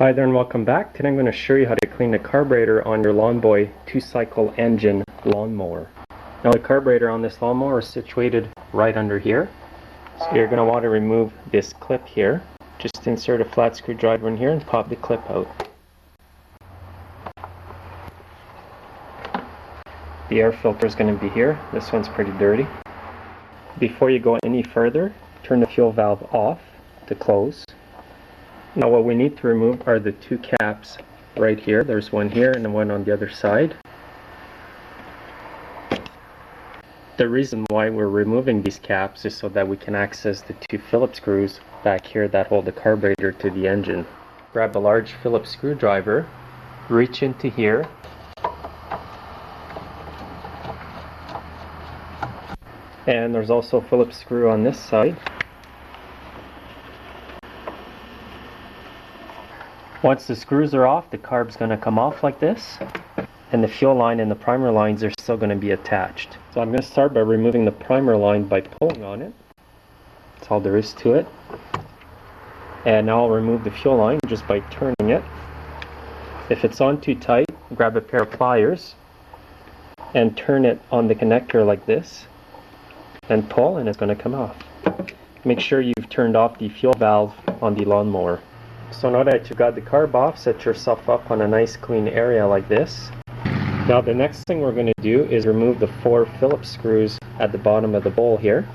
Hi there and welcome back. Today I'm going to show you how to clean the carburetor on your Lawnboy 2-cycle engine lawnmower. Now the carburetor on this lawnmower is situated right under here. So you're going to want to remove this clip here. Just insert a flat screwdriver in here and pop the clip out. The air filter is going to be here. This one's pretty dirty. Before you go any further, turn the fuel valve off to close. Now what we need to remove are the two caps right here. There's one here and one on the other side. The reason why we're removing these caps is so that we can access the two Phillips screws back here that hold the carburetor to the engine. Grab a large Phillips screwdriver, reach into here, and there's also a Phillips screw on this side. Once the screws are off, the carb's going to come off like this, and the fuel line and the primer lines are still going to be attached. So I'm going to start by removing the primer line by pulling on it. That's all there is to it. And now I'll remove the fuel line just by turning it. If it's on too tight, grab a pair of pliers and turn it on the connector like this and pull, and it's going to come off. Make sure you've turned off the fuel valve on the lawnmower. So now that you've got the carb off, set yourself up on a nice clean area like this. Now the next thing we're going to do is remove the 4 Phillips screws at the bottom of the bowl here.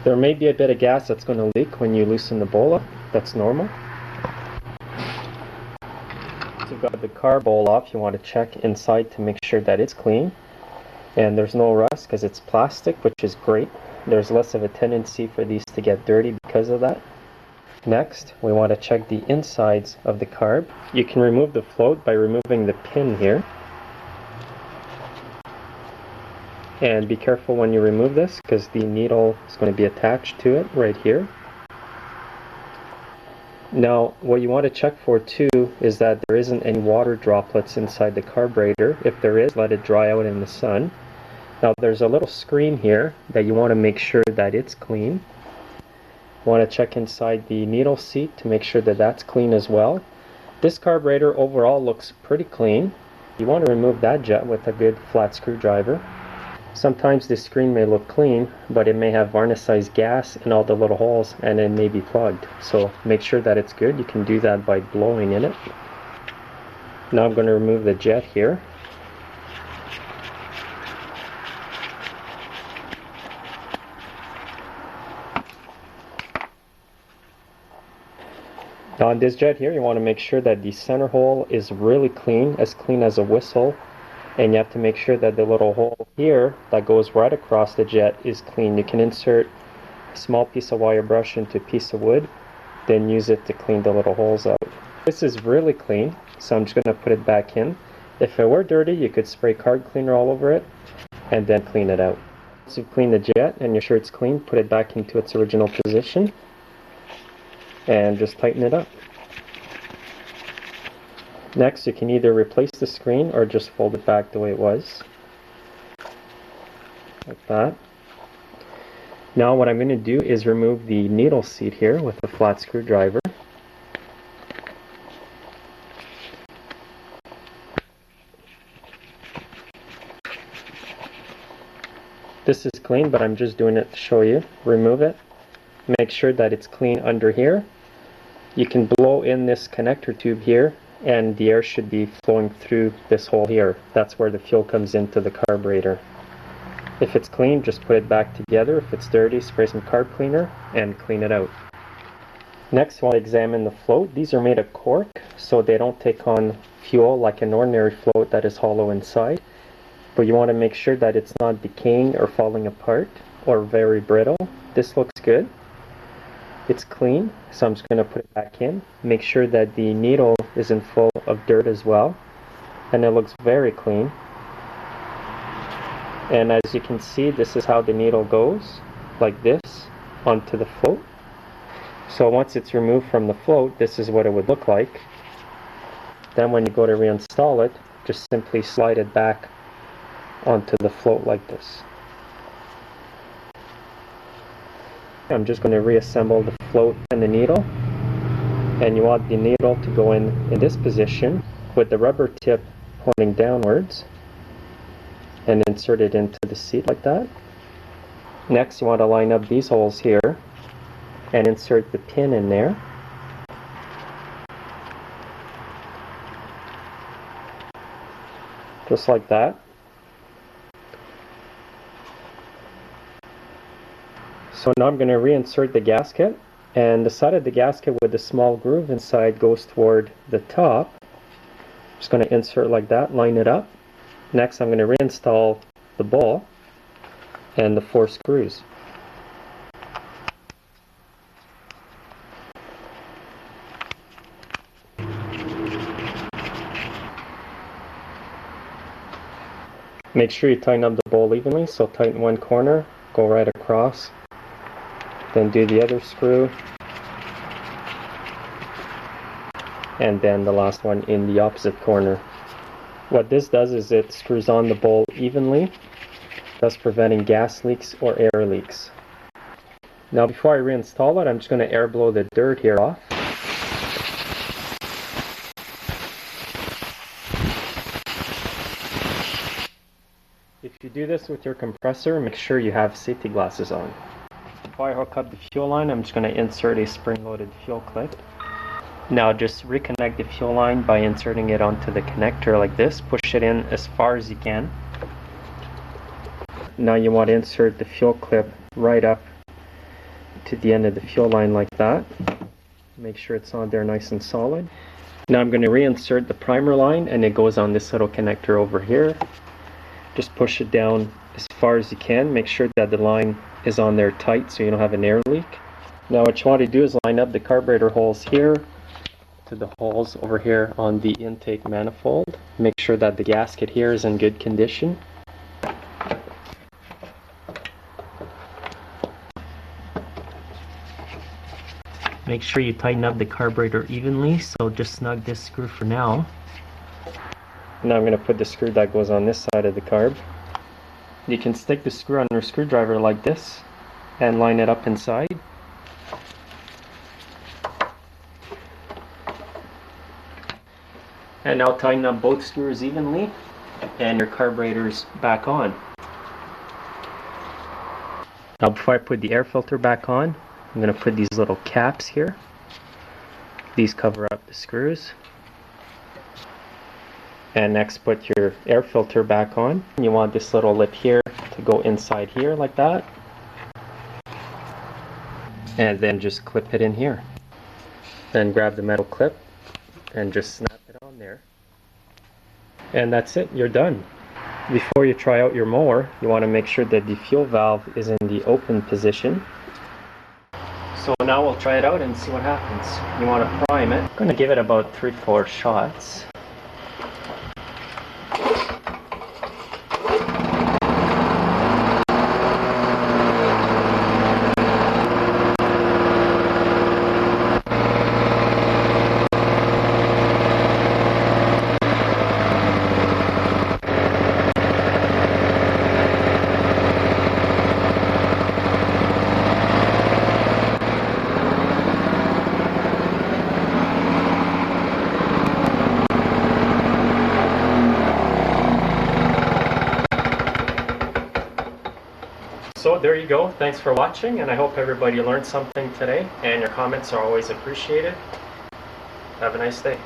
There may be a bit of gas that's going to leak when you loosen the bowl up. That's normal. You've got the carb bowl off, you want to check inside to make sure that it's clean and there's no rust because it's plastic, which is great. There's less of a tendency for these to get dirty because of that. Next, we want to check the insides of the carb. You can remove the float by removing the pin here. And be careful when you remove this because the needle is going to be attached to it right here. Now, what you want to check for too is that there isn't any water droplets inside the carburetor. If there is, let it dry out in the sun. Now, there's a little screen here that you want to make sure that it's clean. You want to check inside the needle seat to make sure that that's clean as well. This carburetor overall looks pretty clean. You want to remove that jet with a good flat screwdriver. Sometimes the screen may look clean, but it may have varnicized gas in all the little holes and it may be plugged. So make sure that it's good. You can do that by blowing in it. Now I'm going to remove the jet here. Now on this jet here, you want to make sure that the center hole is really clean as a whistle. And you have to make sure that the little hole here that goes right across the jet is clean. You can insert a small piece of wire brush into a piece of wood, then use it to clean the little holes out. This is really clean, so I'm just going to put it back in. If it were dirty, you could spray card cleaner all over it and then clean it out. Once you've cleaned the jet and you're sure it's clean, put it back into its original position and just tighten it up. Next, you can either replace the screen or just fold it back the way it was. Like that. Now what I'm going to do is remove the needle seat here with a flat screwdriver. This is clean, but I'm just doing it to show you. Remove it. Make sure that it's clean under here. You can blow in this connector tube here, and the air should be flowing through this hole here. That's where the fuel comes into the carburetor. If it's clean, just put it back together. If it's dirty, spray some carb cleaner and clean it out. Next, we'll examine the float. These are made of cork, so they don't take on fuel like an ordinary float that is hollow inside. But you want to make sure that it's not decaying or falling apart or very brittle. This looks good. It's clean, so I'm just going to put it back in. Make sure that the needle isn't full of dirt as well. And it looks very clean. And as you can see, this is how the needle goes, like this, onto the float. So once it's removed from the float, this is what it would look like. Then when you go to reinstall it, just simply slide it back onto the float like this. I'm just going to reassemble the float and the needle, and you want the needle to go in this position with the rubber tip pointing downwards and insert it into the seat like that. Next, you want to line up these holes here and insert the pin in there. Just like that. So now I'm going to reinsert the gasket, and the side of the gasket with the small groove inside goes toward the top. I'm just going to insert like that, line it up. Next I'm going to reinstall the ball and the 4 screws. Make sure you tighten up the bowl evenly, so tighten one corner, go right across, then do the other screw, and then the last one in the opposite corner. What this does is it screws on the bowl evenly, thus preventing gas leaks or air leaks. Now before I reinstall it, I'm just going to air blow the dirt here off. If you do this with your compressor, make sure you have safety glasses on. Before I hook up the fuel line, I'm just going to insert a spring-loaded fuel clip. Now just reconnect the fuel line by inserting it onto the connector like this. Push it in as far as you can. Now you want to insert the fuel clip right up to the end of the fuel line like that. Make sure it's on there nice and solid. Now I'm going to reinsert the primer line, and it goes on this little connector over here. Just push it down as far as you can. Make sure that the line is on there tight so you don't have an air leak. Now what you want to do is line up the carburetor holes here to the holes over here on the intake manifold. Make sure that the gasket here is in good condition. Make sure you tighten up the carburetor evenly, so just snug this screw for now. Now I'm going to put the screw that goes on this side of the carb. You can stick the screw on your screwdriver like this and line it up inside. And now tighten up both screws evenly and your carburetor's back on. Now before I put the air filter back on, I'm going to put these little caps here. These cover up the screws. And next put your air filter back on. You want this little lip here to go inside here like that. And then just clip it in here. Then grab the metal clip and just snap it on there. And that's it, you're done. Before you try out your mower, you want to make sure that the fuel valve is in the open position. So now we'll try it out and see what happens. You want to prime it. I'm going to give it about 3-4 shots. So there you go. Thanks for watching, and I hope everybody learned something today, and your comments are always appreciated. Have a nice day.